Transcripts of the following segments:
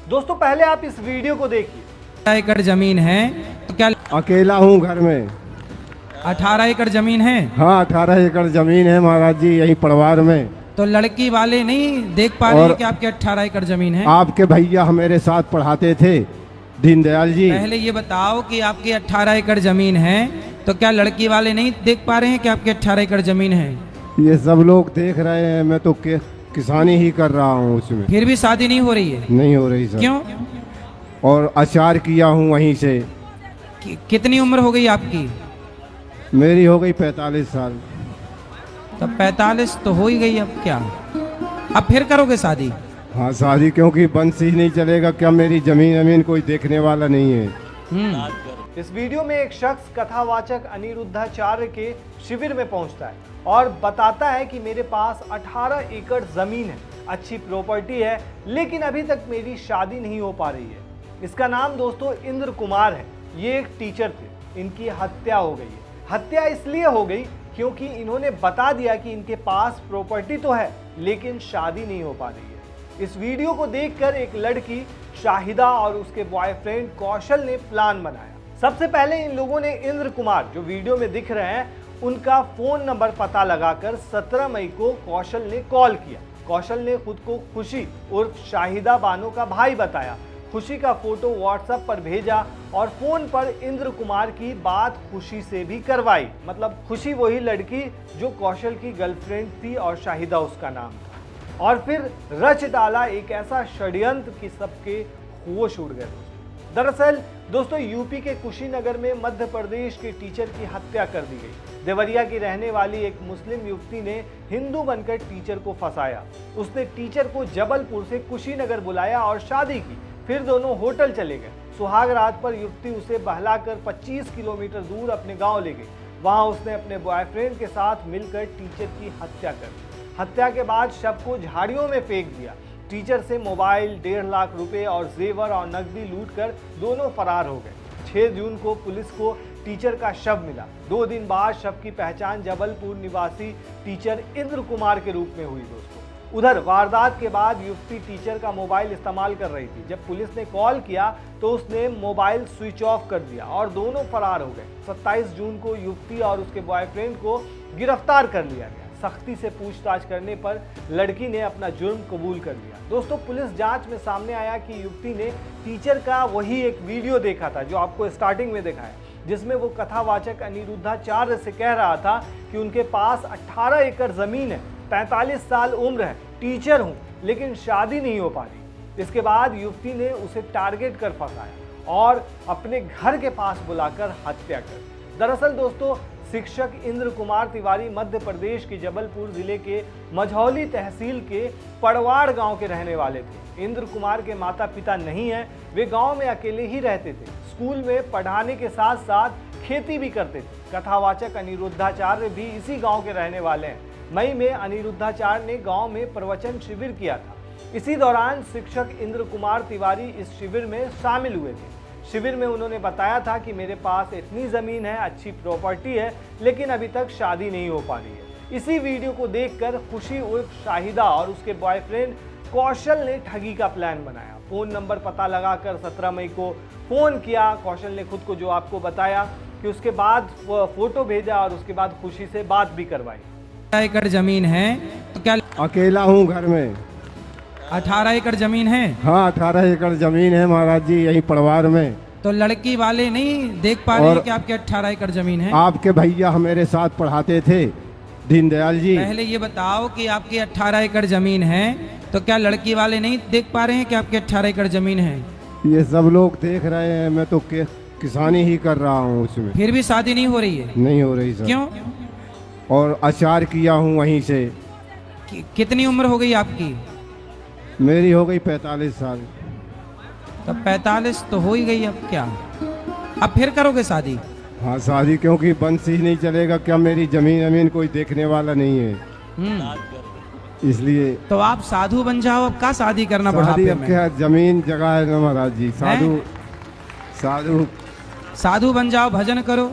दोस्तों पहले आप इस वीडियो को देखिए। 18 एकड़ जमीन है तो क्या अकेला हूँ घर में। 18 एकड़ जमीन है? हाँ 18 एकड़ जमीन है महाराज जी, यही परिवार में। तो लड़की वाले नहीं देख पा रहे हैं कि आपके 18 एकड़ जमीन है? आपके भैया मेरे साथ पढ़ाते थे, दीनदयाल जी। पहले ये बताओ कि आपकी 18 एकड़ जमीन है तो क्या लड़की वाले नहीं देख पा रहे हैं कि आपके 18 एकड़ जमीन है? ये सब लोग देख रहे हैं, मैं तो किसानी ही कर रहा हूँ उसमें। फिर भी शादी नहीं हो रही है? नहीं हो रही सर। क्यों? और अचार किया हूँ वहीं से। कितनी उम्र हो गई आपकी? मेरी हो गई 45 साल। तो 45 तो हो ही गई, अब क्या, अब फिर करोगे शादी? हाँ शादी, क्योंकि बंश ही नहीं चलेगा क्या, मेरी जमीन कोई देखने वाला नहीं है। इस वीडियो में एक शख्स कथावाचक अनिरुद्धाचार्य के शिविर में पहुंचता है और बताता है कि मेरे पास 18 एकड़ जमीन है, अच्छी प्रॉपर्टी है, लेकिन अभी तक मेरी शादी नहीं हो पा रही है। इसका नाम दोस्तों इंद्र कुमार है। ये एक टीचर थे, इनकी हत्या हो गई है। हत्या इसलिए हो गई क्योंकि इन्होंने बता दिया कि इनके पास प्रॉपर्टी तो है लेकिन शादी नहीं हो पा रही है। इस वीडियो को देखकर एक लड़की शाहिदा और उसके बॉयफ्रेंड कौशल ने प्लान बनाया। सबसे पहले इन लोगों ने इंद्र कुमार, जो वीडियो में दिख रहे हैं, उनका फोन नंबर पता लगाकर 17 मई को कौशल ने कॉल किया। कौशल ने खुद को खुशी उर्फ शाहिदा बानो का भाई बताया। खुशी का फोटो व्हाट्सएप पर भेजा और फोन पर इंद्र कुमार की बात खुशी से भी करवाई। मतलब खुशी वही लड़की जो कौशल की गर्लफ्रेंड थी और शाहिदा उसका नाम था। और फिर रच डाला एक ऐसा षड्यंत्र कि सबके होश उड़ गए। दरअसल दोस्तों यूपी के कुशीनगर में मध्य प्रदेश के टीचर की हत्या कर दी गई। देवरिया की रहने वाली एक मुस्लिम युवती ने हिंदू बनकर टीचर को फंसाया। उसने टीचर को जबलपुर से कुशीनगर बुलाया और शादी की। फिर दोनों होटल चले गए। सुहाग रात पर युवती उसे बहलाकर 25 किलोमीटर दूर अपने गांव ले गई। वहां उसने अपने बॉयफ्रेंड के साथ मिलकर टीचर की हत्या कर दी। हत्या के बाद शव को झाड़ियों में फेंक दिया। टीचर से मोबाइल, 1.5 लाख रुपए और जेवर और नकदी लूटकर दोनों फरार हो गए। 6 जून को पुलिस को टीचर का शव मिला। 2 दिन बाद शव की पहचान जबलपुर निवासी टीचर इंद्र कुमार के रूप में हुई। दोस्तों उधर वारदात के बाद युवती टीचर का मोबाइल इस्तेमाल कर रही थी। जब पुलिस ने कॉल किया तो उसने मोबाइल स्विच ऑफ कर दिया और दोनों फरार हो गए। 27 जून को युवती और उसके बॉयफ्रेंड को गिरफ्तार कर लिया गया। सख्ती से पूछताछ करने पर लड़की ने अपना जुर्म कबूल कर लिया। दोस्तों पुलिस जांच में सामने आया कि युवती ने टीचर का वही एक वीडियो देखा था जो आपको स्टार्टिंग में देखा है, जिसमें वो कथावाचक अनिरुद्धाचार्य से कह रहा था कि उनके पास 18 एकड़ जमीन है, 45 साल उम्र है, टीचर हूं, लेकिन शादी नहीं हो पा रही। इसके बाद युवती ने उसे टारगेट कर फंसाया और अपने घर के पास बुलाकर हत्या कर दी। दरअसल दोस्तों शिक्षक इंद्र कुमार तिवारी मध्य प्रदेश के जबलपुर जिले के मझौली तहसील के पड़वाड़ गांव के रहने वाले थे। इंद्र कुमार के माता पिता नहीं हैं, वे गांव में अकेले ही रहते थे। स्कूल में पढ़ाने के साथ साथ खेती भी करते थे। कथावाचक अनिरुद्धाचार्य भी इसी गांव के रहने वाले हैं। मई में अनिरुद्धाचार्य ने गांव में प्रवचन शिविर किया था। इसी दौरान शिक्षक इंद्र कुमार तिवारी इस शिविर में शामिल हुए थे। शिविर में उन्होंने बताया था कि मेरे पास इतनी जमीन है, अच्छी प्रॉपर्टी है, लेकिन अभी तक शादी नहीं हो पा रही है। इसी वीडियो को देखकर खुशी उर्फ शाहिदा और उसके बॉयफ्रेंड कौशल ने ठगी का प्लान बनाया। फोन नंबर पता लगाकर 17 मई को फोन किया। कौशल ने खुद को जो आपको बताया कि उसके बाद फोटो भेजा और उसके बाद खुशी से बात भी करवाई। 18 एकड़ जमीन है तो क्या अकेला हूँ घर में। 18 एकड़ जमीन है? हाँ 18 एकड़ जमीन है महाराज जी, यही परिवार में। तो लड़की वाले नहीं देख पा रहे हैं कि आपके 18 एकड़ जमीन है? आपके भैया मेरे साथ पढ़ाते थे, दीनदयाल जी। पहले ये बताओ कि आपकी 18 एकड़ जमीन है तो क्या लड़की वाले नहीं देख पा रहे हैं कि आपके 18 एकड़ जमीन है? ये सब लोग देख रहे हैं, मैं तो किसानी ही कर रहा हूँ उसमें। फिर भी शादी नहीं हो रही है? नहीं हो रही सर। क्यों? और अचार किया हूँ वहीं से। कितनी उम्र हो गई आपकी? मेरी हो गई 45 साल। तो 45 तो हो ही गई, अब क्या, अब फिर करोगे शादी? हाँ शादी, क्योंकि बंश ही नहीं चलेगा क्या, मेरी जमीन कोई देखने वाला नहीं है, इसलिए। तो आप साधु बन जाओ, अब का शादी करना शादी बुढ़ापे अब में? क्या, जमीन जगह है ना महाराज जी। साधु साधु बन जाओ, भजन करो।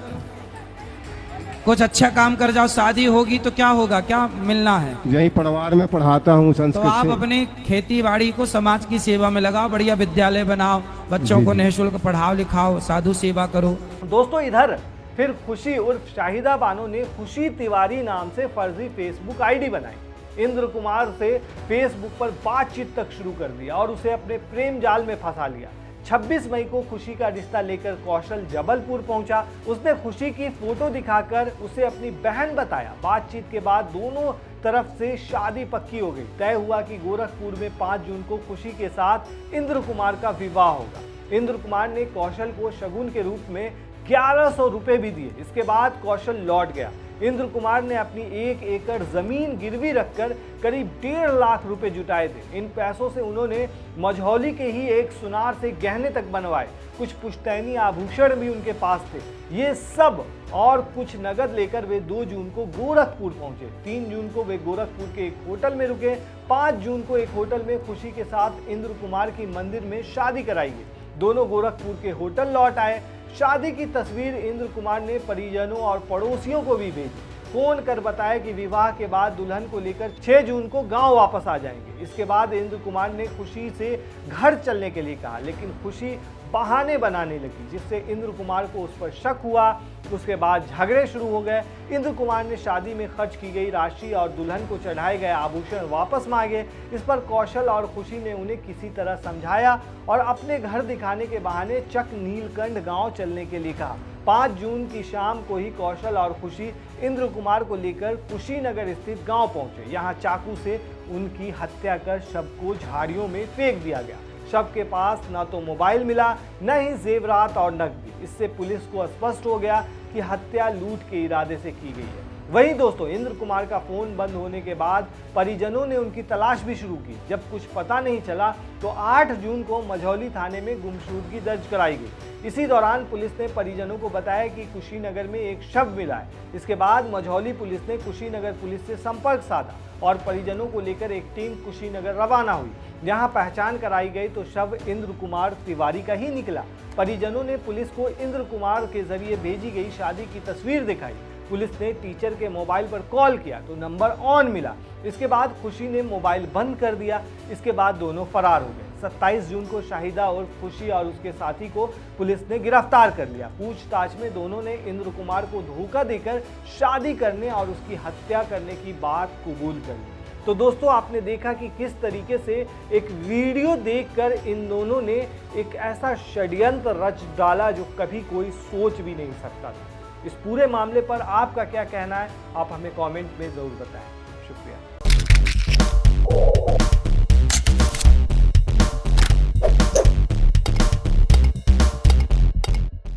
कुछ अच्छा काम कर जाओ, शादी होगी तो क्या होगा, क्या मिलना है? यही परिवार में पढ़ाता हूँ तो संस्कृत आप से। अपनी खेती बाड़ी को समाज की सेवा में लगाओ, बढ़िया विद्यालय बनाओ, बच्चों जी, को जी। निःशुल्क पढ़ाओ लिखाओ, साधु सेवा करो। दोस्तों इधर फिर खुशी उर्फ शाहिदा बानो ने खुशी तिवारी नाम से फर्जी फेसबुक आईडी बनाई। इंद्र कुमार से फेसबुक पर बातचीत तक शुरू कर दिया और उसे अपने प्रेम जाल में फंसा लिया। 26 मई को खुशी का रिश्ता लेकर कौशल जबलपुर पहुंचा। उसने खुशी की फोटो दिखाकर उसे अपनी बहन बताया। बातचीत के बाद दोनों तरफ से शादी पक्की हो गई। तय हुआ कि गोरखपुर में 5 जून को खुशी के साथ इंद्र कुमार का विवाह होगा। इंद्र कुमार ने कौशल को शगुन के रूप में 1100 रुपए भी दिए। इसके बाद कौशल लौट गया। इंद्र कुमार ने अपनी 1 एकड़ जमीन गिरवी रखकर करीब 1.5 लाख रुपए जुटाए थे। इन पैसों से उन्होंने मझौली के ही एक सुनार से गहने तक बनवाए। कुछ पुश्तैनी आभूषण भी उनके पास थे। ये सब और कुछ नगद लेकर वे 2 जून को गोरखपुर पहुंचे। 3 जून को वे गोरखपुर के एक होटल में रुके। 5 जून को एक होटल में खुशी के साथ इंद्र कुमार की मंदिर में शादी कराई गई। दोनों गोरखपुर के होटल लौट आए। शादी की तस्वीर इंद्र कुमार ने परिजनों और पड़ोसियों को भी भेजी। फोन कर बताया कि विवाह के बाद दुल्हन को लेकर 6 जून को गांव वापस आ जाएंगे। इसके बाद इंद्र कुमार ने खुशी से घर चलने के लिए कहा, लेकिन खुशी बहाने बनाने लगी, जिससे इंद्र कुमार को उस पर शक हुआ। उसके बाद झगड़े शुरू हो गए। इंद्र कुमार ने शादी में खर्च की गई राशि और दुल्हन को चढ़ाए गए आभूषण वापस मांगे। इस पर कौशल और खुशी ने उन्हें किसी तरह समझाया और अपने घर दिखाने के बहाने चक नीलकंठ गांव चलने के लिए कहा। 5 जून की शाम को ही कौशल और खुशी इंद्र कुमार को लेकर कुशीनगर स्थित गांव पहुंचे। यहां चाकू से उनकी हत्या कर शव को झाड़ियों में फेंक दिया गया। शव के पास न तो मोबाइल मिला, न ही जेवरात और नकदी। इससे पुलिस को स्पष्ट हो गया कि हत्या लूट के इरादे से की गई है। वहीं दोस्तों इंद्र कुमार का फोन बंद होने के बाद परिजनों ने उनकी तलाश भी शुरू की। जब कुछ पता नहीं चला तो 8 जून को मझौली थाने में गुमशुदगी दर्ज कराई गई। इसी दौरान पुलिस ने परिजनों को बताया कि कुशीनगर में एक शव मिला है। इसके बाद मझौली पुलिस ने कुशीनगर पुलिस से संपर्क साधा और परिजनों को लेकर एक टीम कुशीनगर रवाना हुई। जहां पहचान कराई गई तो शव इंद्र कुमार तिवारी का ही निकला। परिजनों ने पुलिस को इंद्र कुमार के जरिए भेजी गई शादी की तस्वीर दिखाई। पुलिस ने टीचर के मोबाइल पर कॉल किया तो नंबर ऑन मिला। इसके बाद खुशी ने मोबाइल बंद कर दिया। इसके बाद दोनों फरार हो गए। 27 जून को शाहिदा और खुशी और उसके साथी को पुलिस ने गिरफ्तार कर लिया। पूछताछ में दोनों ने इंद्र कुमार को धोखा देकर शादी करने और उसकी हत्या करने की बात कबूल कर ली। तो दोस्तों आपने देखा कि किस तरीके से एक वीडियो देखकर इन दोनों ने एक ऐसा षड्यंत्र रच डाला जो कभी कोई सोच भी नहीं सकता था। इस पूरे मामले पर आपका क्या कहना है, आप हमें कमेंट में ज़रूर बताएं। शुक्रिया।